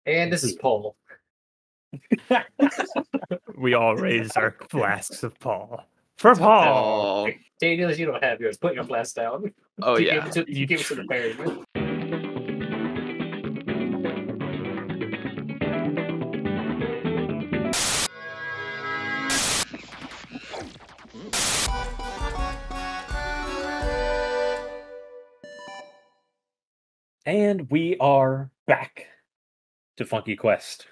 And this is Paul. We all raise our flasks of Paul. For Paul! Daniel, you don't have yours. Put your flask down. Oh, you yeah. Give it to the ferryman. And we are back to Funky Quest.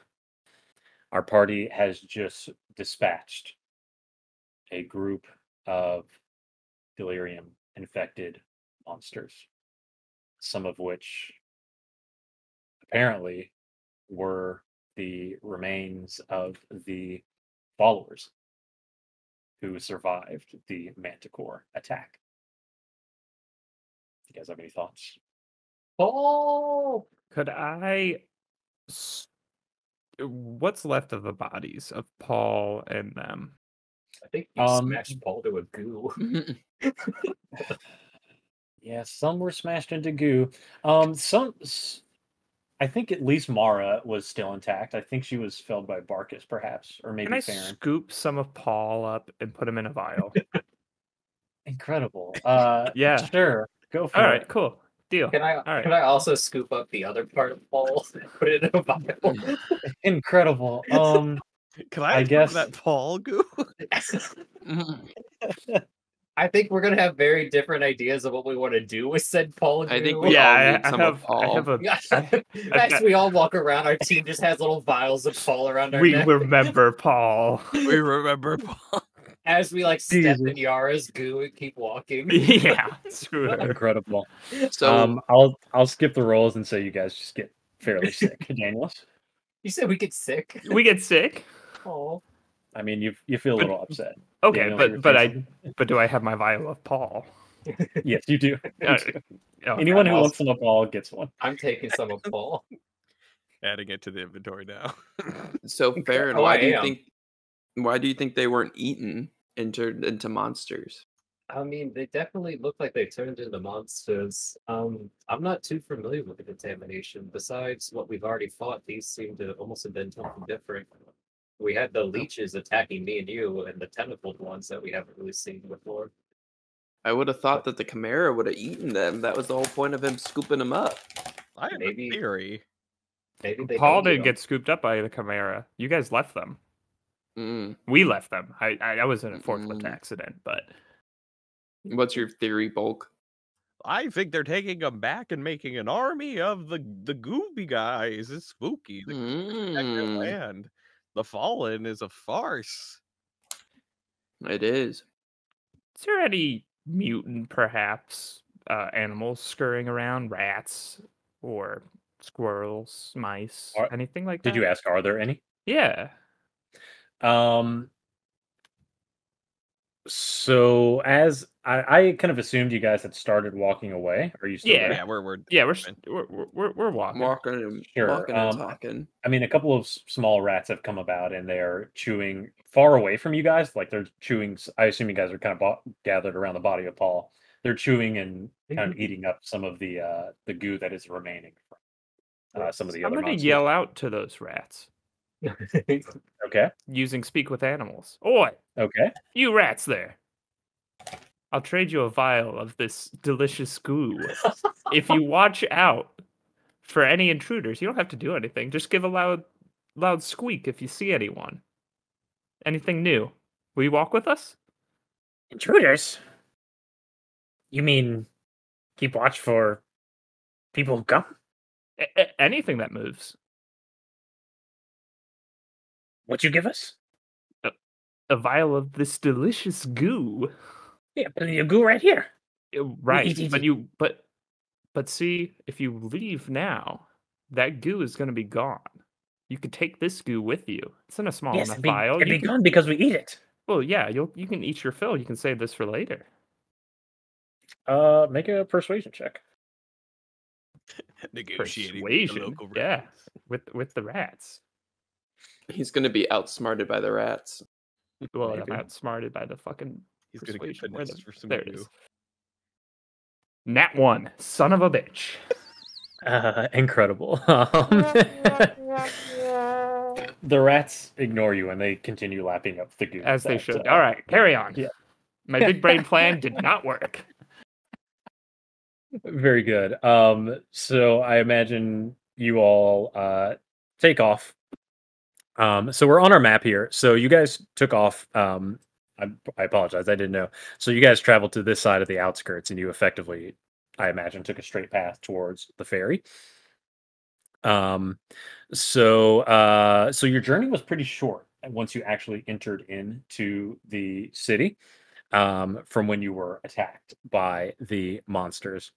Our party has just dispatched a group of delirium-infected monsters, some of which apparently were the remains of the followers who survived the Manticore attack. You guys have any thoughts? Paul! Could I... What's left of the bodies of Paul and them? I think you smashed Paul to a goo. Yeah, some were smashed into goo. I think at least Mara was still intact. I think she was felled by Barkus, perhaps, or maybe Can I Farron. scoop some of Paul up and put him in a vial? Incredible. Yeah. Sure. Go for it. All right, cool. Deal. Can I also scoop up the other part of Paul and put it in a vial? Incredible. Can I guess that Paul goo? I think we're gonna have very different ideas of what we want to do with said Paul. I think we all need some of Paul. I have a. As we all walk around, our team just has little vials of Paul around our neck. We remember Paul. We remember Paul. As we step in Yara's goo and keep walking. Yeah, incredible. So I'll skip the rolls and say you guys just get fairly sick. Daniels, you said we get sick. We get sick. Oh, I mean you feel a little upset. Okay, Daniels, but do I have my vial of Paul? Yes, you do. Oh, anyone who wants some of Paul gets one. I'm taking some of Paul. Adding it to the inventory now. So Farron, why do you think they weren't eaten and turned into monsters? I mean, they definitely look like they turned into monsters. I'm not too familiar with the contamination. Besides what we've already fought, these seem to almost have been something different. We had the leeches attacking me and you, and the tentacled ones that we haven't really seen before. I would have thought that the Chimera would have eaten them. That was the whole point of him scooping them up. I have a theory. Maybe Paul didn't get scooped up by the Chimera. You guys left them. We left them. I was in a forklift accident, but... What's your theory, Bulk? I think they're taking them back and making an army of the goopy guys. It's spooky. The land. The Fallen is a farce. It is. Is there any mutant, perhaps, animals scurrying around? Rats or squirrels, mice, anything like that? Did you ask, are there any? Yeah. So as I kind of assumed you guys had started walking away. Are you still there? Yeah, we're walking. Sure. Walking and talking. I mean, a couple of small rats have come about and they're chewing far away from you guys. Like they're chewing. I assume you guys are kind of gathered around the body of Paul. They're chewing and kind of eating up some of the goo that is remaining from some of the other monsters. I'm going to yell out to those rats. Okay. Using speak with animals. Oi! Okay. You rats there. I'll trade you a vial of this delicious goo. If you watch out for any intruders, you don't have to do anything. Just give a loud squeak if you see anyone. Anything new? Will you walk with us? Intruders? You mean keep watch for people who come? Anything that moves. What'd you give us? A vial of this delicious goo. Yeah, but the goo right here. Right, but see, if you leave now, that goo is going to be gone. You could take this goo with you. It's in a small enough vial. It'd be gone because we eat it. Well, yeah, you can eat your fill. You can save this for later. Make a persuasion check. Negotiating persuasion, with the local rats. With the rats. He's going to be outsmarted by the rats. Well, I'm outsmarted by the fucking. He's going to get finesse for some there it is. Nat 1, son of a bitch. Incredible. The rats ignore you and they continue lapping up the goo. As they should. All right, carry on. Yeah. My big brain plan did not work. Very good. So I imagine you all take off. So we're on our map here. So you guys took off. I apologize, I didn't know. So you guys traveled to this side of the outskirts, and you effectively, I imagine, took a straight path towards the ferry. So your journey was pretty short once you actually entered into the city. From when you were attacked by the monsters.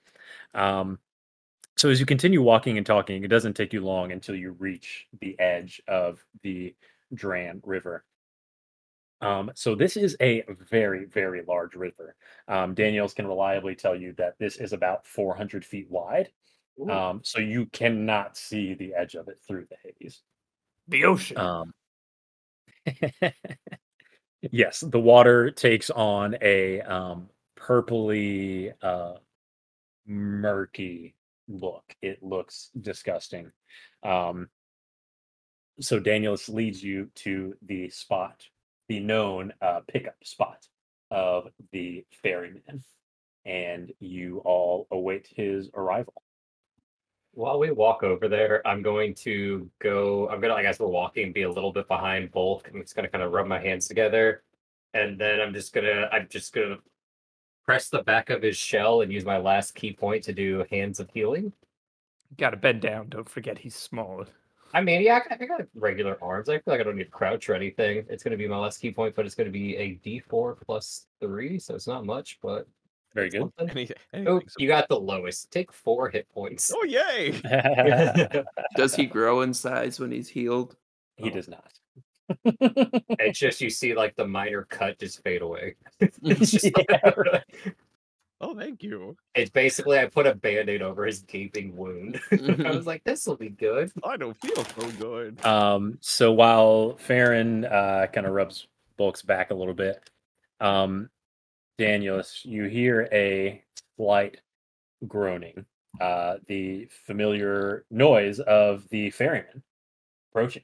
So as you continue walking and talking, it doesn't take you long until you reach the edge of the Dran River. So this is a very, very large river. Daniels can reliably tell you that this is about 400 feet wide. So you cannot see the edge of it through the haze. The ocean. Yes, the water takes on a purpley, murky look. It looks disgusting. So Danielus leads you to the spot, the known pickup spot of the ferryman, and you all await his arrival. While we walk over there, I'm going to go. I'm gonna, like, as we're walking, be a little bit behind Bulk. I'm just gonna kind of rub my hands together, and then I'm just gonna press the back of his shell and use my last key point to do Hands of Healing. Gotta bend down. Don't forget he's small. I mean, yeah, I got regular arms. I feel like I don't need to crouch or anything. It's gonna be my last key point, but it's gonna be a D4 plus 3, so it's not much, but very good. Oh, you got the lowest. Take 4 hit points. Oh, yay! Does he grow in size when he's healed? He does not. It's just you see like the minor cut just fade away. Oh, thank you. It's basically I put a band-aid over his gaping wound. I was like, this will be good. I don't feel so good. So while Farron kind of rubs Bulk's back a little bit, Danielus, you hear a slight groaning, the familiar noise of the ferryman approaching.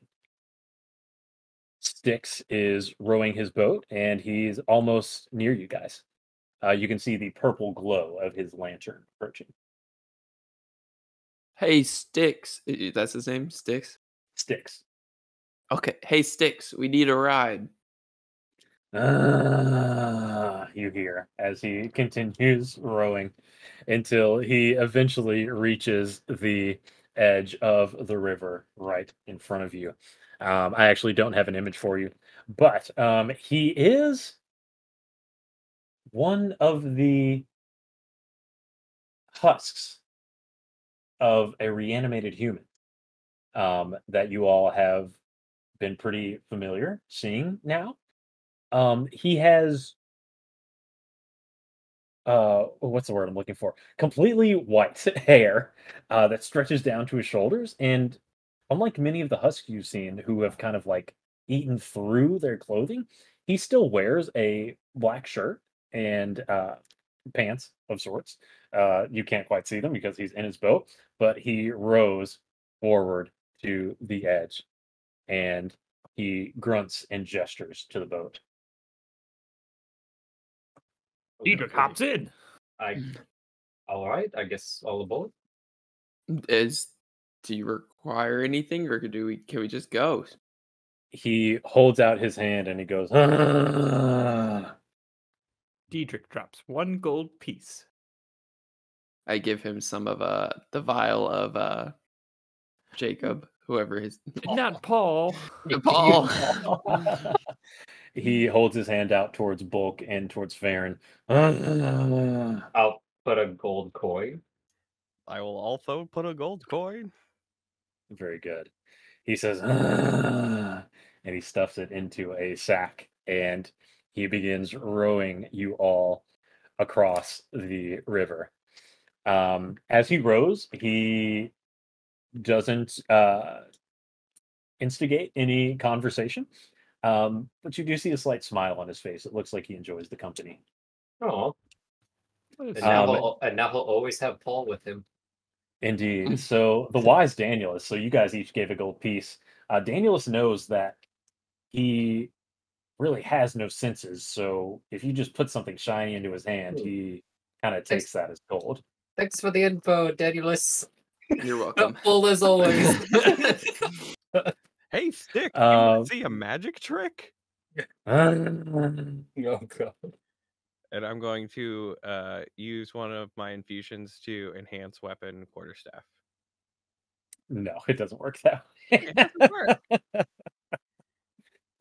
Styx is rowing his boat, and he's almost near you guys. You can see the purple glow of his lantern approaching. Hey, Styx. That's his name? Styx? Styx. Okay. Hey, Styx. We need a ride. You hear as he continues rowing until he eventually reaches the edge of the river right in front of you. I actually don't have an image for you, but he is one of the husks of a reanimated human that you all have been pretty familiar seeing now. He has what's the word I'm looking for? Completely white hair that stretches down to his shoulders, and unlike many of the husks you've seen who have kind of like eaten through their clothing, he still wears a black shirt and pants of sorts. You can't quite see them because he's in his boat, but he rows forward to the edge and he grunts and gestures to the boat. Diedrich hops in. All right, I guess all aboard. Do you require anything, or can we just go? He holds out his hand and he goes, Diedrich drops 1 gold piece. I give him some of the vial of Jacob, whoever his Not Paul. Paul. He holds his hand out towards Bulk and towards Farron. I'll put a gold coin. I will also put a gold coin. Very good. He says, and he stuffs it into a sack, and he begins rowing you all across the river. As he rows, he doesn't instigate any conversation, but you do see a slight smile on his face. It looks like he enjoys the company. Oh, and now he'll always have Paul with him. Indeed. So the wise Danielus, so you guys each gave a gold piece. Danielus knows that he really has no senses. So if you just put something shiny into his hand, he kind of takes that as gold. Thanks for the info, Danielus. You're welcome. Full as always. Hey, Stick, you want to see a magic trick? Oh, God. And I'm going to use one of my infusions to enhance weapon quarterstaff. No, it doesn't work that way. It doesn't work.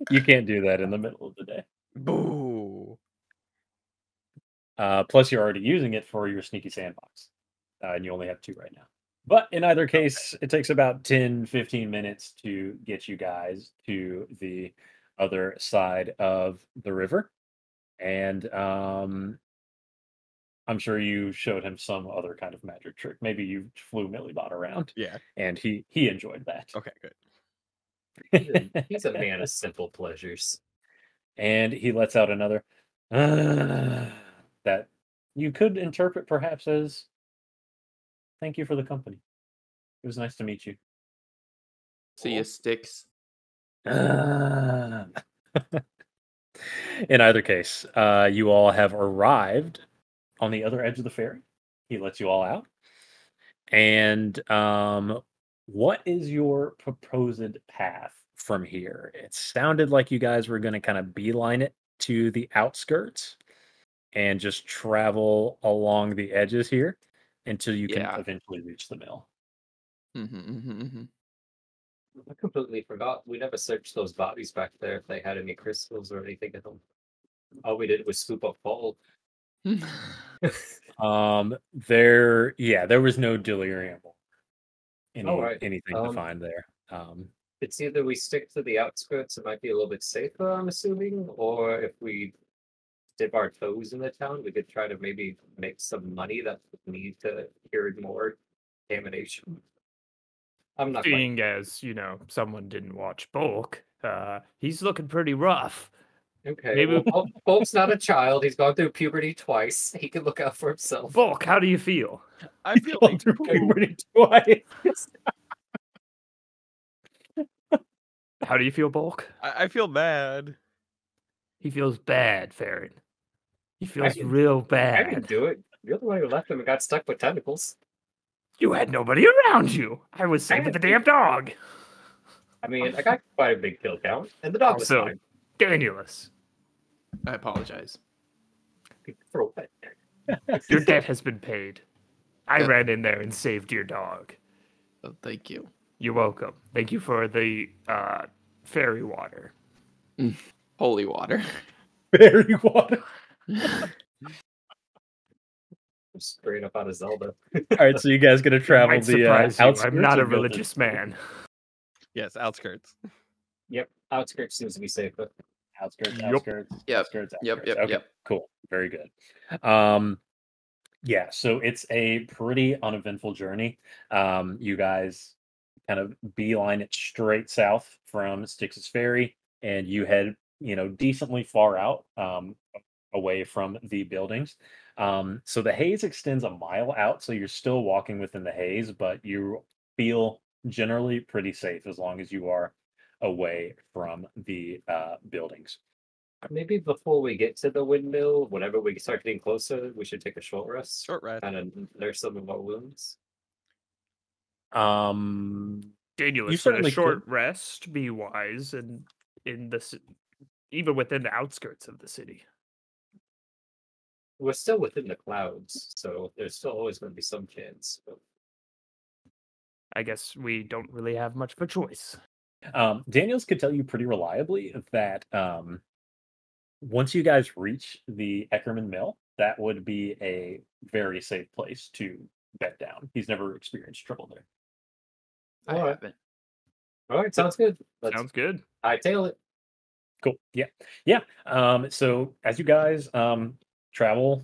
You can't do that in the middle of the day. Boo. Plus, you're already using it for your sneaky sandbox. And you only have 2 right now. But in either case, it takes about 10, 15 minutes to get you guys to the other side of the river. And I'm sure you showed him some other kind of magic trick. Maybe you flew Millibot around. Yeah. And he enjoyed that. Okay, good. He's a man of simple pleasures. And he lets out another that you could interpret perhaps as thank you for the company. It was nice to meet you. See ya, Sticks. In either case, you all have arrived on the other edge of the ferry. He lets you all out. And what is your proposed path from here? It sounded like you guys were going to kind of beeline it to the outskirts and just travel along the edges here until you can eventually reach the mill. I completely forgot. We never searched those bodies back there if they had any crystals or anything in them. All we did was scoop up Paul. There was no delirium. Anything to find there. It's either we stick to the outskirts, it might be a little bit safer, I'm assuming, or if we dip our toes in the town, we could try to maybe make some money that would need to cure more contamination. I'm not seeing as, someone didn't watch Bulk, he's looking pretty rough. Okay, maybe Bulk's not a child. He's gone through puberty twice. He can look out for himself. Bulk, how do you feel? I feel like through puberty twice. How do you feel, Bulk? I feel bad. He feels bad, Farron. He feels real bad. I can do it. You're the one who left him and got stuck with tentacles. You had nobody around you. I was safe with the damn dog. I mean, I got quite a big kill count, and the dog was fine. Danielus. I apologize. Your debt has been paid. I ran in there and saved your dog. Oh, thank you. You're welcome. Thank you for the fairy water. Holy water. Fairy water. Straight up out of Zelda. All right, so you guys gonna travel the outskirts? I'm not a religious man. Yes, outskirts. Yep, outskirts seems to be safer. Outskirts. Yep. Okay, cool. Very good. Yeah, so it's a pretty uneventful journey. You guys kind of beeline it straight south from Styx's Ferry, and you head, decently far out, away from the buildings. So the haze extends a mile out, so you're still walking within the haze, but you feel generally pretty safe as long as you are away from the buildings. Maybe before we get to the windmill, whenever we start getting closer, we should take a short rest. Short rest. Kind of nurse some of our wounds. Daniel, a short rest, be wise, and even within the outskirts of the city. We're still within the clouds, so there's still always going to be some chance. But... I guess we don't really have much of a choice. Daniels could tell you pretty reliably that once you guys reach the Eckerman Mill, that would be a very safe place to bed down. He's never experienced trouble there. I haven't. All right, sounds good. Sounds good. I tail it. Cool. Yeah. So as you guys travel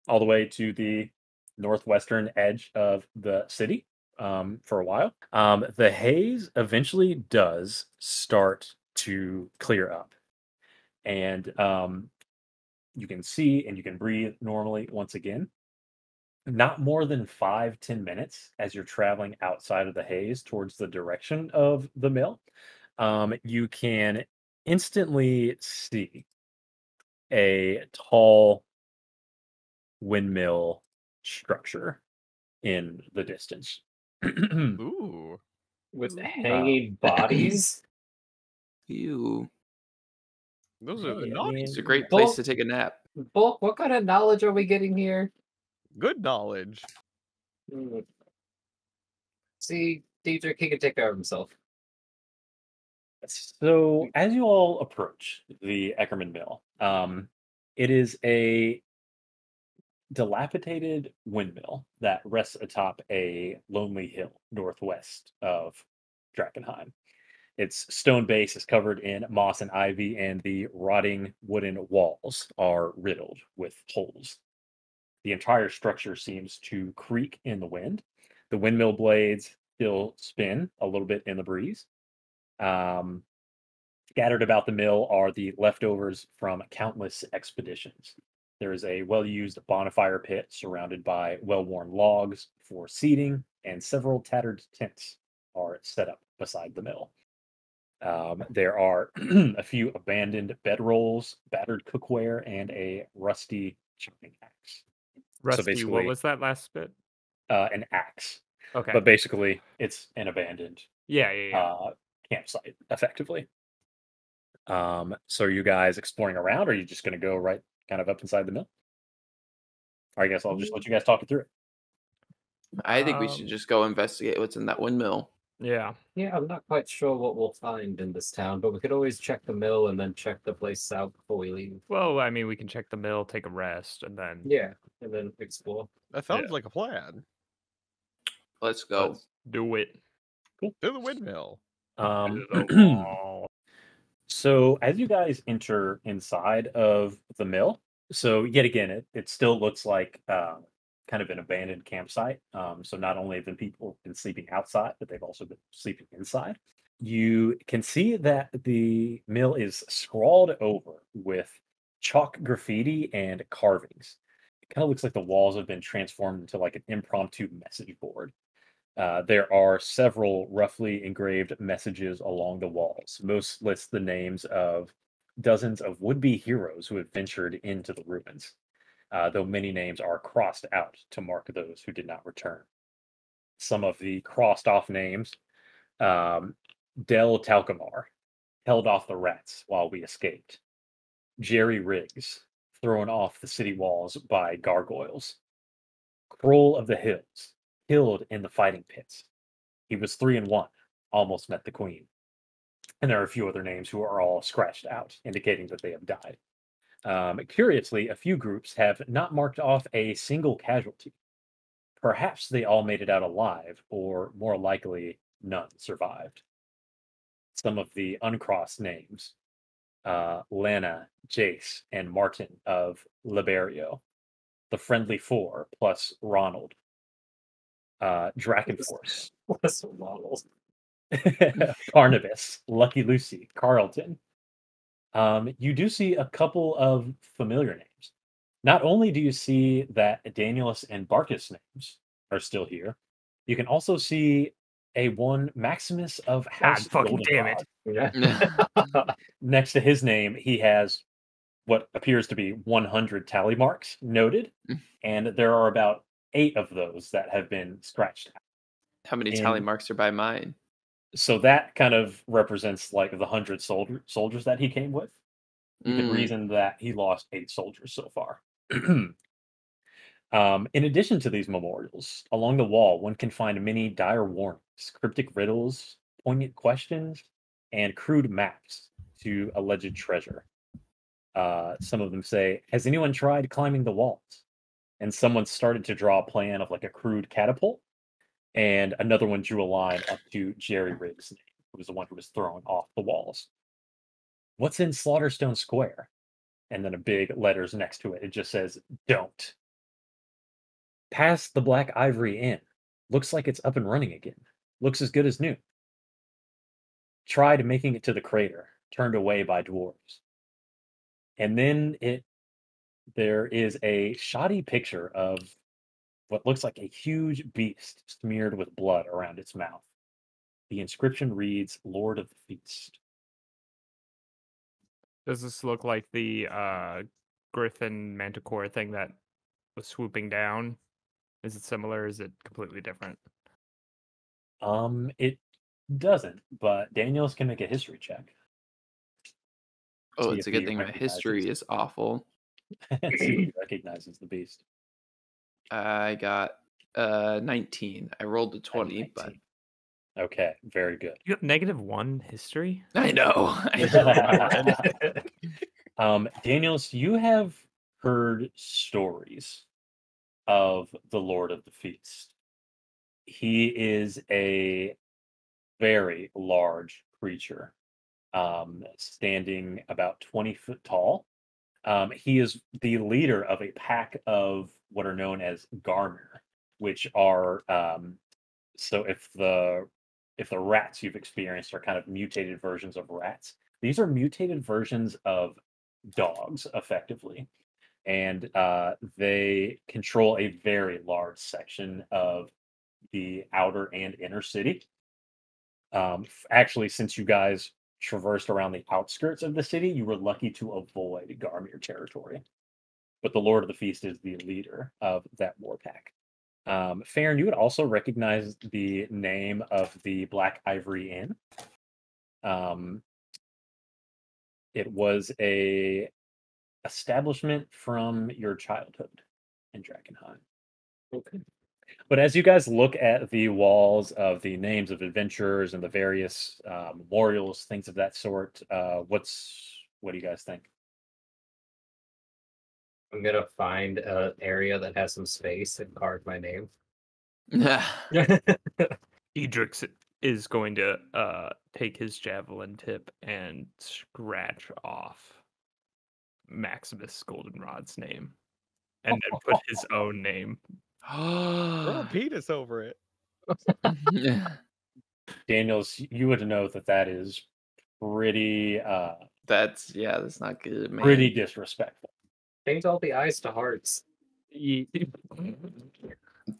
all the way to the northwestern edge of the city for a while, the haze eventually does start to clear up. And you can see and you can breathe normally once again. not more than 5-10 minutes as you're traveling outside of the haze towards the direction of the mill, you can instantly see a tall windmill structure in the distance. Ooh. With Ooh. hanging bodies? Ew. Those are Hey, I naughty. mean, It's a great Bulk, place to take a nap. Bulk, what kind of knowledge are we getting here? Good knowledge. Hmm. See, Diedrich, he can take care of himself. So, as you all approach the Eckerman Mill, it is a dilapidated windmill that rests atop a lonely hill northwest of Drakkenheim. Its stone base is covered in moss and ivy, and the rotting wooden walls are riddled with holes. The entire structure seems to creak in the wind. The windmill blades still spin a little bit in the breeze. Um, Scattered about the mill are the leftovers from countless expeditions. There is a well used bonfire pit surrounded by well worn logs for seating, and several tattered tents are set up beside the mill. There are a few abandoned bedrolls, battered cookware, and a rusty chopping axe. So Rusty, what basically, was that last bit? an axe. Okay. But basically, it's an abandoned Yeah. campsite, effectively. So are you guys exploring around, or are you just going to go right kind of up inside the mill? Or I guess I'll just let you guys talk it through it. I think we should just go investigate what's in that windmill. Yeah. Yeah, I'm not quite sure what we'll find in this town, but we could always check the mill and then check the place out before we leave. Well, I mean, we can check the mill, take a rest, and then Yeah, and then explore. That sounds like a plan. Let's go. let's do it. To the windmill. So as you guys enter inside of the mill, so yet again, it still looks like kind of an abandoned campsite. So not only have people been sleeping outside, but they've also been sleeping inside. You can see that the mill is scrawled over with chalk graffiti and carvings. It kind of looks like the walls have been transformed into like an impromptu message board. There are several roughly engraved messages along the walls. Most list the names of dozens of would-be heroes who have ventured into the ruins, though many names are crossed out to mark those who did not return. Some of the crossed-off names, Del Talcamar, held off the rats while we escaped. Jerry Riggs, thrown off the city walls by gargoyles. Kroll of the Hills, killed in the fighting pits. He was 3-1, almost met the queen. And there are a few other names who are all scratched out, indicating that they have died. Curiously, a few groups have not marked off a single casualty. Perhaps they all made it out alive, or more likely, none survived. Some of the uncrossed names, Lana, Jace, and Martin of Liberio. The Friendly Four plus Ronald. Drakenforce. Plus Ronald. Barnabas, Lucky Lucy, Carlton. You do see a couple of familiar names. Not only do you see that Danielus and Barkus names are still here, you can also see a one Maximus of House fucking damn it. Yeah. Next to his name, he has what appears to be 100 tally marks noted, and there are about 8 of those that have been scratched out. How many tally marks are by mine? So that kind of represents like the 100 soldiers that he came with. You can reason that he lost 8 soldiers so far. In addition to these memorials, along the wall, one can find many dire warnings, cryptic riddles, poignant questions, and crude maps to alleged treasure. Some of them say, "Has anyone tried climbing the walls?" And someone started to draw a plan of like a crude catapult, and another one drew a line up to Jerry Riggs' name, who was the one who was thrown off the walls. "What's in Slaughterstone Square?" And then a big letters next to it. It just says, "Don't." "Past the Black Ivory Inn. Looks like it's up and running again. Looks as good as new." "Tried making it to the crater. Turned away by dwarves." And then there is a shoddy picture of what looks like a huge beast smeared with blood around its mouth. The inscription reads, Lord of the Feast. Does this look like the Griffin Manticore thing that was swooping down? Is it similar? Or is it completely different? It doesn't, but Daniels can make a history check. Oh, See it's if a good he thing my history recognizes- is awful. See if he recognizes the beast. I got 19. I rolled a 20, but 19. Okay, very good. You have -1 history? I know. Daniels, you have heard stories of the Lord of the Feast. He is a very large creature, standing about 20 foot tall. He is the leader of a pack of what are known as Garmer, which are so if the rats you've experienced are kind of mutated versions of rats, these are mutated versions of dogs, effectively, and they control a very large section of the outer and inner city. Actually, since you guys traversed around the outskirts of the city, you were lucky to avoid Garmir territory. But the Lord of the Feast is the leader of that warpack. Farron, you would also recognize the name of the Black Ivory Inn. It was a establishment from your childhood in Drakkenheim. Okay. But as you guys look at the walls of the names of adventurers and the various memorials, things of that sort, what do you guys think? I'm gonna find an area that has some space and carve my name. Edrix is going to take his javelin tip and scratch off Maximus Goldenrod's name, and then put his own name. Throw a penis over it. Daniels, you would know that is pretty that's not good, man. pretty disrespectful. Change all the eyes to hearts.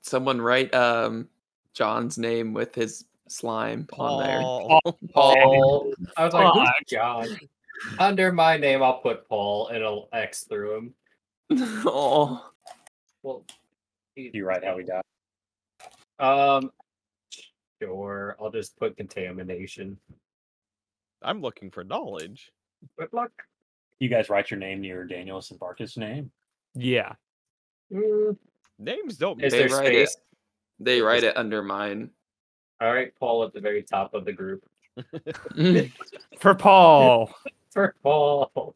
Someone write John's name with his slime on there. Paul. I was like, who's John? Under my name, I'll put Paul, and it'll X through him. Oh. Well, Do you write how he died? Sure. I'll just put contamination. I'm looking for knowledge. Good luck. You guys write your name near Daniels and Barkus' name? Yeah. Names don't Is They there write space? They write it under mine. All right, Paul at the very top of the group. For Paul. For Paul.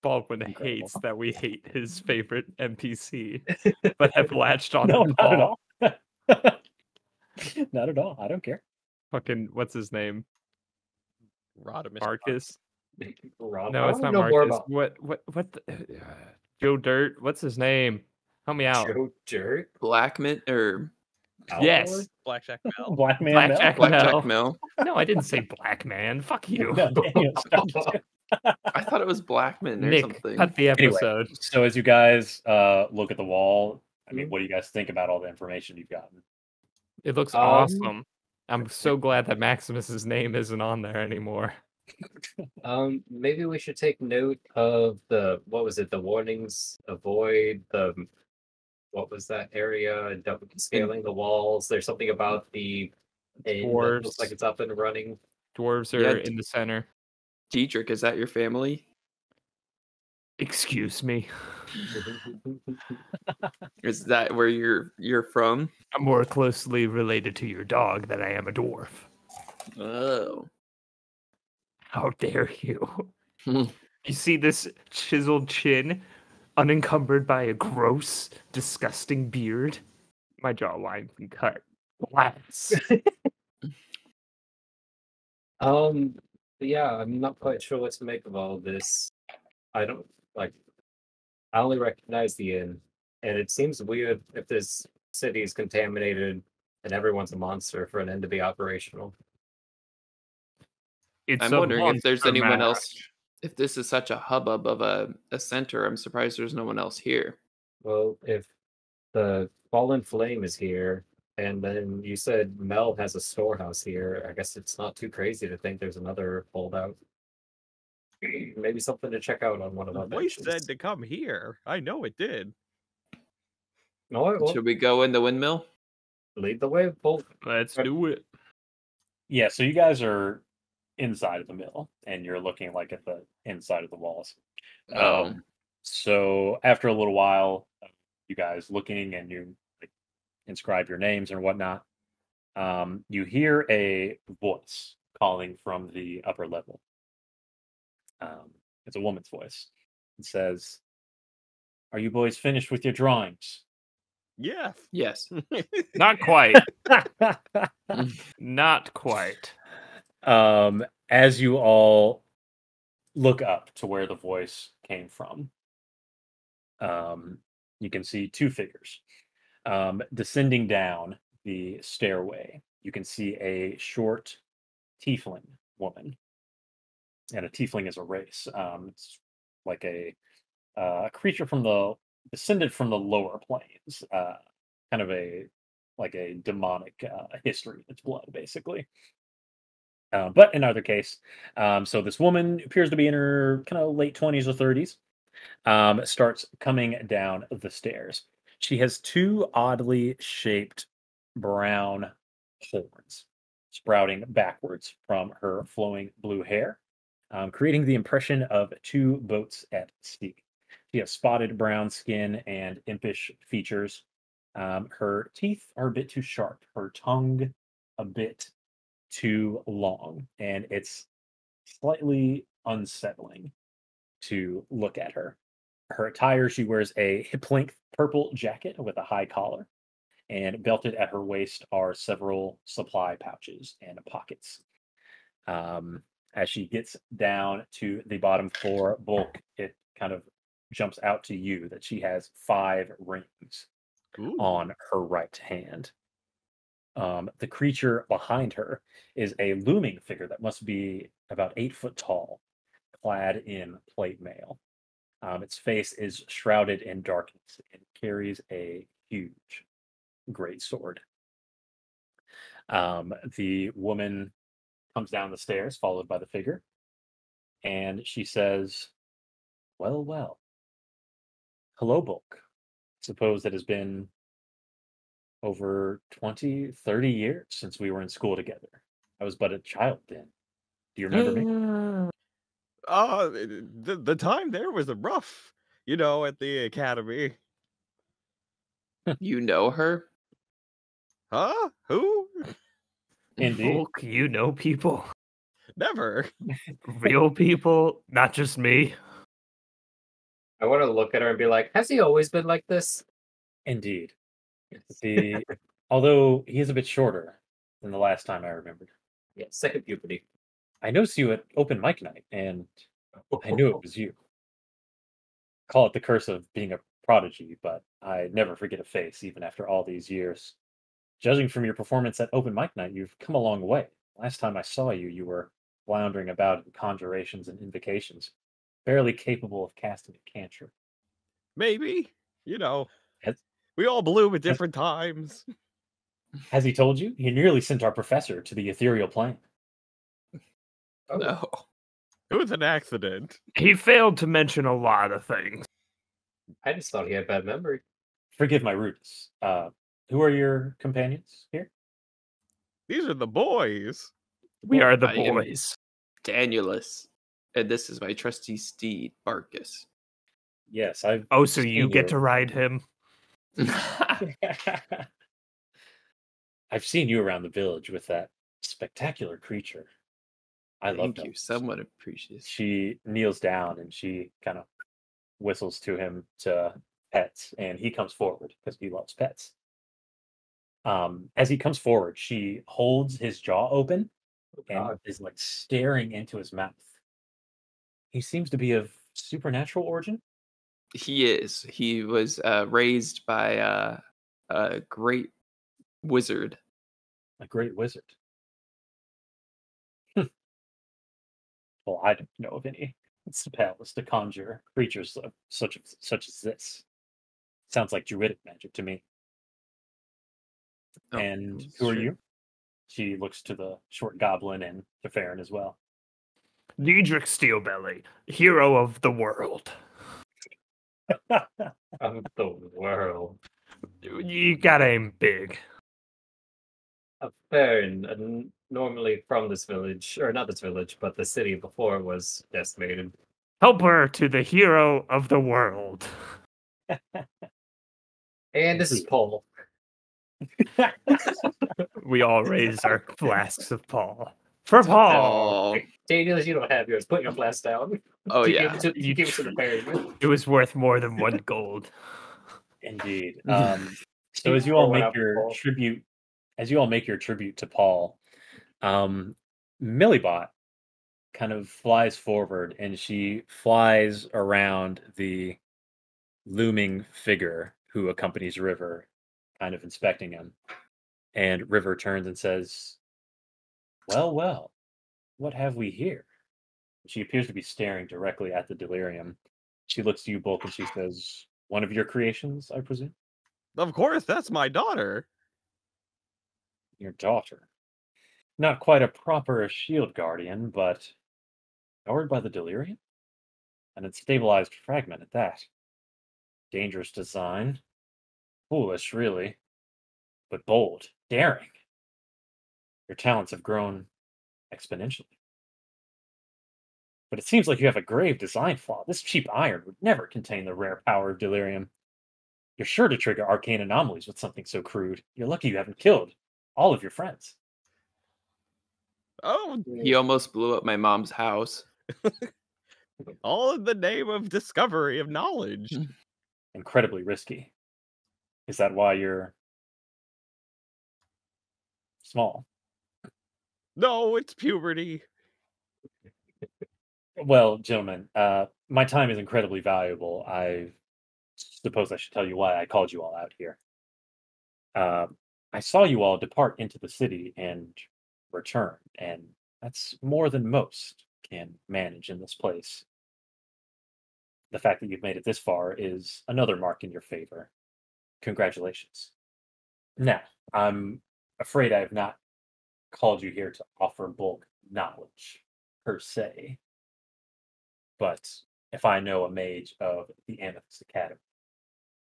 Baldwin hates that we hate his favorite NPC, but have latched on No, to not at Paul. all. Not at all. I don't care. Fucking, what's his name? Rodimus. Marcus? Rob, No, it's not Marcus. What the, Joe Dirt? What's his name? Help me out. Joe Dirt? Blackman or Yes. Blackjack Mel. Black Man. Blackjack Blackjack Mel. Mel. No, I didn't say black man. Fuck you. No, Daniels. I thought it was Blackman or Nick, something. cut the Anyway, episode. so as you guys look at the wall, I mean, what do you guys think about all the information you've gotten? It looks awesome. I'm so glad that Maximus's name isn't on there anymore. Maybe we should take note of the the warnings, avoid the what was that area, scaling the walls. There's something about the inn that looks like it's up and running. Dwarves are in the center. Dietrich, is that your family? Excuse me. Is that where you're from? I'm more closely related to your dog than I am a dwarf. Oh. How dare you? You see this chiseled chin, unencumbered by a gross, disgusting beard? My jawline can cut glass. Yeah, I'm not quite sure what to make of all of this. I only recognize the inn, and it seems weird if this city is contaminated and everyone's a monster for an inn to be operational. I'm wondering if there's anyone else. If this is such a hubbub of a center, I'm surprised there's no one else here. Well, if the fallen flame is here, and then you said Mel has a storehouse here, I guess it's not too crazy to think there's another holdout. Maybe something to check out on one of The our voice benches. said to come here. I know it did. No, I will. Should we go in the windmill? Lead the way, Bolt. Let's do it. Yeah, so you guys are inside of the mill, and you're looking like at the inside of the walls. Oh. So after a little while, you guys looking and you like, inscribe your names and whatnot, you hear a voice calling from the upper level. It's a woman's voice. It says, "Are you boys finished with your drawings?" Yes. Yes. Not quite. Not quite. As you all look up to where the voice came from, you can see two figures descending down the stairway. You can see a short tiefling woman, and a tiefling is a race. It's like a creature from the descended from the lower planes, kind of a like a demonic history in its blood, basically. But in either case, so this woman appears to be in her kind of late 20s or 30s, starts coming down the stairs. She has two oddly shaped brown horns sprouting backwards from her flowing blue hair, creating the impression of two boats at sea. She has spotted brown skin and impish features. Her teeth are a bit too sharp, her tongue a bit too long, and it's slightly unsettling to look at her. Her attire, she wears a hip-length purple jacket with a high collar, and belted at her waist are several supply pouches and pockets. As she gets down to the bottom floor, Bulk, it kind of jumps out to you that she has 5 rings Ooh. on her right hand. The creature behind her is a looming figure that must be about 8 foot tall, clad in plate mail. Its face is shrouded in darkness and carries a huge great sword. The woman comes down the stairs, followed by the figure, and she says, "Well, well. Hello, Bulk. Suppose it has been over 20, 30 years since we were in school together. I was but a child then. Do you remember me?" The time there was rough, at the academy. You know her? Huh? Who? Indeed. Bulk, you know people. Never. Real people, not just me. I want to look at her and be like, has he always been like this? Indeed. Although he is a bit shorter than the last time I remembered. Yeah, second puberty. I noticed you at open mic night, and I knew it was you. Call it the curse of being a prodigy, but I never forget a face, even after all these years. Judging from your performance at open mic night, you've come a long way. Last time I saw you, you were floundering about in conjurations and invocations, barely capable of casting a cantrip. Maybe. Has, We all bloom at different times. has he told you? He nearly sent our professor to the ethereal plane. Oh, No. It was an accident. He failed to mention a lot of things. I just thought he had bad memory. Forgive my rudeness. Who are your companions here? These are the boys. We are the I am boys. Danielus. And this is my trusty steed, Barkus. Yes, I've. Oh, so you seen get to ride him? I've seen you around the village with that spectacular creature. I love Thank them. you. Somewhat appreciative. She kneels down and she kind of whistles to him to pets, and he comes forward because he loves pets. As he comes forward, she holds his jaw open and God. is like staring into his mouth. He seems to be of supernatural origin. He is. He was raised by a great wizard. A great wizard. Well, I don't know of any spells to conjure creatures such as this. Sounds like druidic magic to me. Oh, And who are you? She looks to the short goblin and to Farron as well. Diedrich Steelbelly, hero of the world. Of the world. You gotta aim big. Farron, normally from this village, or not this village, but the city before was decimated. Helper to the hero of the world. And this is Paul. We all raise our flasks of Paul. For Paul! Daniel, you don't have yours. Put your flask down. Oh, you yeah. Give it to the Farron. It was worth more than 1 gold. Indeed. So as you all make your tribute, to Paul, Millibot kind of flies forward, and she flies around the looming figure who accompanies River, kind of inspecting him. And River turns and says, well, what have we here? She appears to be staring directly at the delirium. She looks to you both and she says, one of your creations, I presume? Of course, that's my daughter. Your daughter. Not quite a proper shield guardian, but powered by the delirium? An unstabilized fragment at that. Dangerous design. Foolish, really. But bold, daring. Your talents have grown exponentially. But it seems like you have a grave design flaw. This cheap iron would never contain the rare power of delirium. You're sure to trigger arcane anomalies with something so crude. You're lucky you haven't killed all of your friends. Oh, he almost blew up my mom's house. All in the name of discovery of knowledge. Incredibly risky. Is that why you're small? No, it's puberty. Well, gentlemen, my time is incredibly valuable. I suppose I should tell you why I called you all out here. I saw you all depart into the city and return, and that's more than most can manage in this place. The fact that you've made it this far is another mark in your favor. Congratulations. Now, I'm afraid I have not called you here to offer bulk knowledge, per se. But if I know a mage of the Amethyst Academy,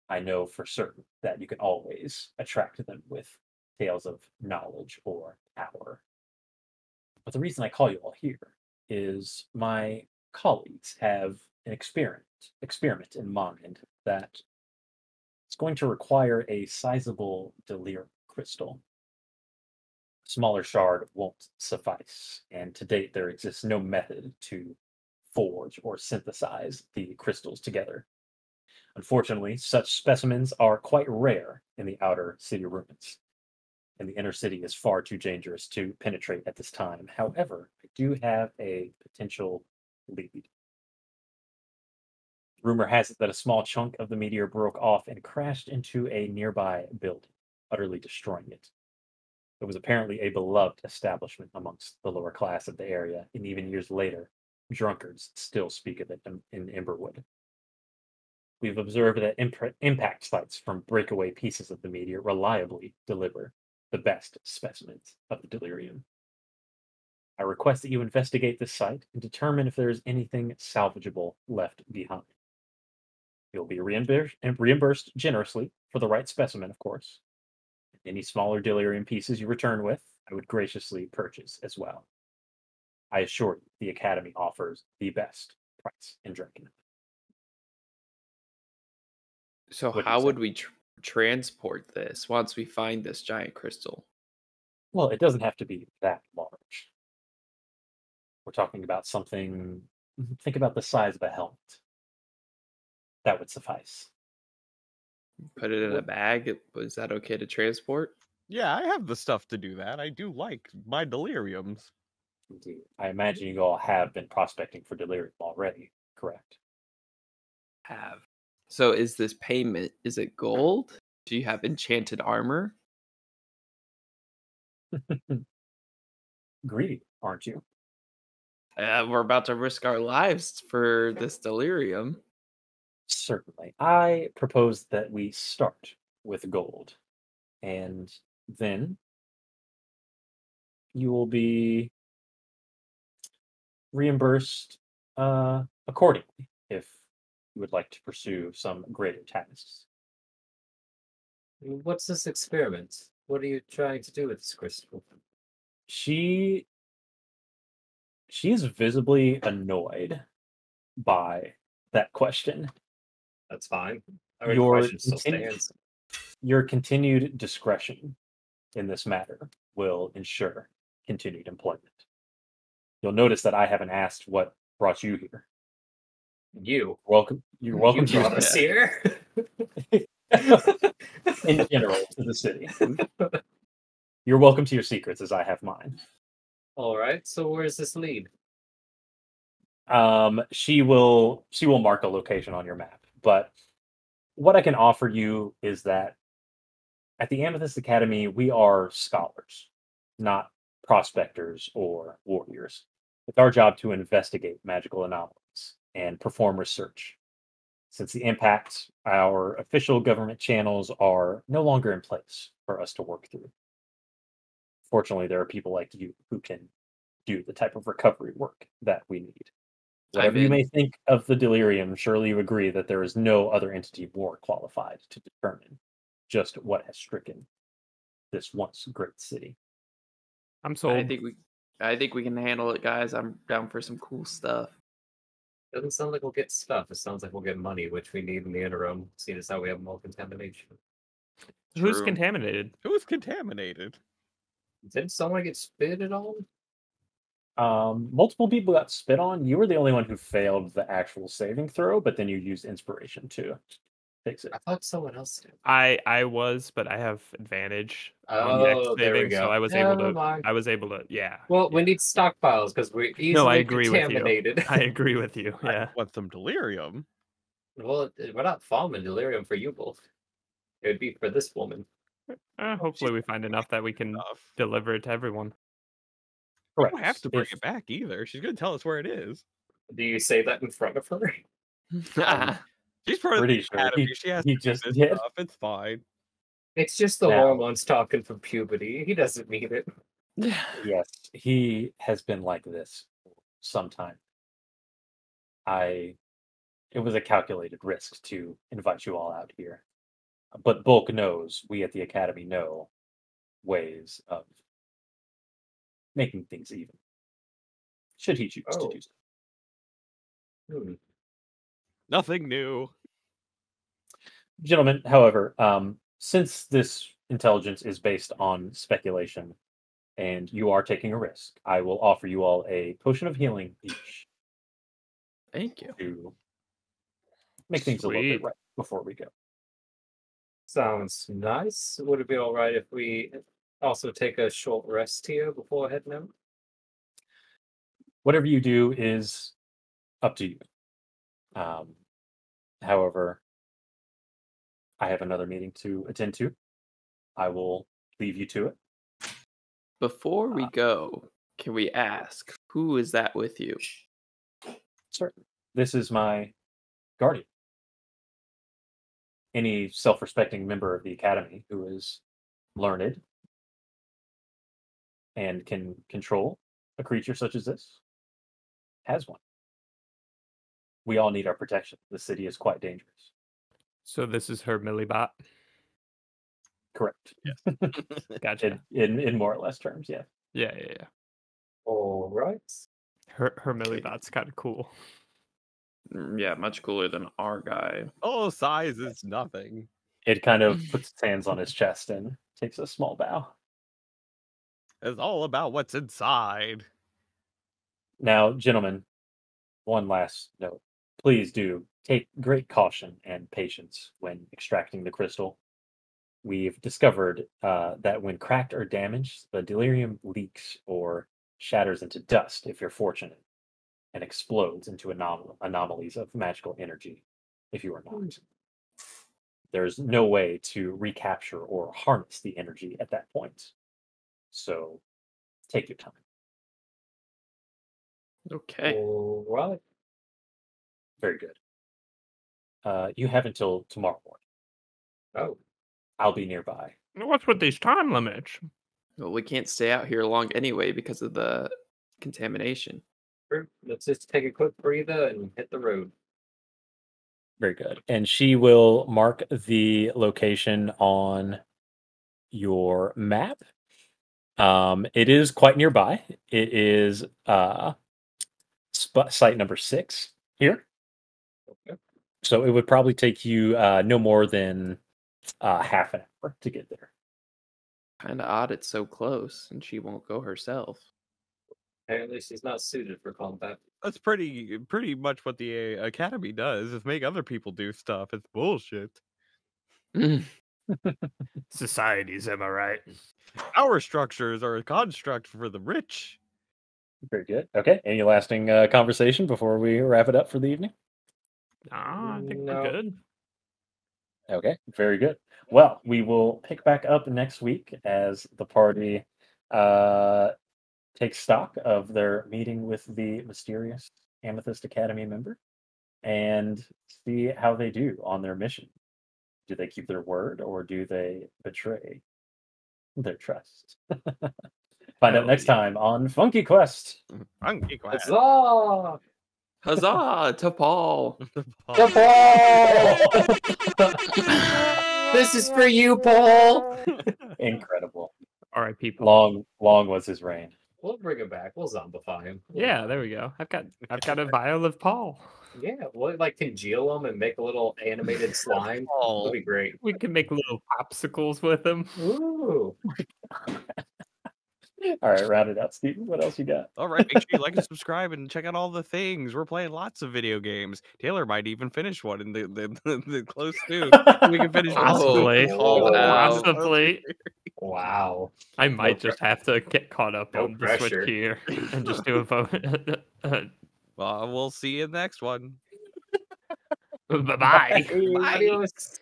I know for certain that you can always attract them with tales of knowledge or power. But the reason I call you all here is my colleagues have an experiment in mind that it's going to require a sizable delirium crystal. A smaller shard won't suffice, and to date there exists no method to forge or synthesize the crystals together. Unfortunately, such specimens are quite rare in the outer city ruins, and the inner city is far too dangerous to penetrate at this time. However, I do have a potential lead. Rumor has it that a small chunk of the meteor broke off and crashed into a nearby building, utterly destroying it. It was apparently a beloved establishment amongst the lower class of the area, and even years later, drunkards still speak of it in Emberwood. We've observed that impact sites from breakaway pieces of the meteor reliably deliver the best specimens of the delirium. I request that you investigate this site and determine if there is anything salvageable left behind. You'll be reimbursed generously for the right specimen, of course. Any smaller delirium pieces you return with, I would graciously purchase as well. I assure you, the Academy offers the best price in Drakkenheim. So how would we transport this once we find this giant crystal? Well, it doesn't have to be that large. We're talking about something, think about the size of a helmet. That would suffice. Put it in a bag? Is that okay to transport? Yeah, I have the stuff to do that. I do like my deliriums. Indeed. I imagine you all have been prospecting for delirium already, correct? Have. So is this payment, is it gold? Do you have enchanted armor? Greedy, aren't you? We're about to risk our lives for this delirium. Certainly. I propose that we start with gold, and then you will be reimbursed accordingly if you would like to pursue some greater tasks. What's this experiment? What are you trying to do with this crystal? She is visibly annoyed by that question. That's fine. I mean, the question still stands. Your continued discretion in this matter will ensure continued employment. You'll notice that I haven't asked what brought you here. You're welcome you to brought us here. In general, to the city. You're welcome to your secrets, as I have mine. All right. So where's this lead? She will mark a location on your map. But what I can offer you is that at the Amethyst Academy, we are scholars, not prospectors or warriors. It's our job to investigate magical anomalies and perform research. Since the impact, our official government channels are no longer in place for us to work through. Fortunately, there are people like you who can do the type of recovery work that we need. Whatever you may think of the delirium, surely you agree that there is no other entity more qualified to determine just what has stricken this once great city. I'm sold. I think we can handle it, guys. I'm down for some cool stuff. Doesn't sound like we'll get stuff. It sounds like we'll get money, which we need in the interim, seeing as how we have more contamination. Who's contaminated? Who's contaminated? Didn't someone get spit at all? Multiple people got spit on. You were the only one who failed the actual saving throw, but then you used inspiration to fix it. I thought someone else did. I was, but I have advantage on the Oh, there we saving, go. so I was able to. Yeah. Well, we need stockpiles because we're easily No, I agree contaminated. with you. I agree with you. Yeah. I want some delirium. Well, we're not farming delirium for you both. It would be for this woman. Hopefully, we find enough that we can deliver it to everyone. We don't have to bring it back either. She's going to tell us where it is. Do you say that in front of her? She's part of the academy. She has to do this stuff. It's fine. It's just the hormones talking from puberty. He doesn't need it. Yes, he has been like this for some time. It was a calculated risk to invite you all out here. But Bulk knows, we at the Academy know, ways of making things even. Should he choose to do so. Nothing new. Gentlemen, however, since this intelligence is based on speculation and you are taking a risk, I will offer you all a potion of healing each. Thank you. To make things a little bit right before we go. Sounds nice. Would it be all right if we also take a short rest here before heading out? Whatever you do is up to you. However, I have another meeting to attend to. I will leave you to it. Before we go, can we ask, who is that with you? Certainly. This is my guardian. Any self-respecting member of the Academy who is learned and can control a creature such as this has one. We all need our protection. The city is quite dangerous. So this is her Millibot? Correct. Yeah. Gotcha. In more or less terms, yeah. Yeah. All right. Her Millibot's kind of cool. Yeah, much cooler than our guy. Oh, size is nothing. It kind of puts its hands on his chest and takes a small bow. It's all about what's inside. Now, gentlemen, one last note. Please do take great caution and patience when extracting the crystal. We've discovered that when cracked or damaged, the delirium leaks or shatters into dust if you're fortunate, and explodes into anomalies of magical energy if you are not. There's no way to recapture or harness the energy at that point. So take your time. Okay. All right. Very good. You have until tomorrow morning. Oh, I'll be nearby. What's with these time limits? Well, we can't stay out here long anyway because of the contamination. sure. Let's just take a quick breather and hit the road. Very good. And she will mark the location on your map. It is quite nearby. It is site number 6 here. Okay. So it would probably take you no more than half an hour to get there. Kind of odd it's so close and she won't go herself. Apparently, she's not suited for combat. That's pretty much what the academy does, is make other people do stuff. It's bullshit. Societies, am I right? Power structures are a construct for the rich. Very good. Okay. Any lasting conversation before we wrap it up for the evening? I think No. we're good. Okay. Very good. Well, we will pick back up next week as the party takes stock of their meeting with the mysterious Amethyst Academy member and see how they do on their mission. Do they keep their word or do they betray their trust? Find out next time on Funky Quest. Funky Quest. Huzzah! Huzzah to Paul! Paul! This is for you, Paul. Incredible. All right, people. Long was his reign. We'll bring him back. We'll zombify him. Yeah, there we go. I've got a vial of Paul. Yeah, we'll like congeal him and make a little animated slime. That'd be great. We can make little popsicles with him. Ooh. All right, round it out, Steven. What else you got? All right, make sure you like and subscribe and check out all the things. We're playing lots of video games. Taylor might even finish one in the close too. We can finish Possibly. Possibly. Wow. I might just have to get caught up No on the pressure. Switch here and just do a vote. Well, we'll see you in the next one. Bye-bye. Adios.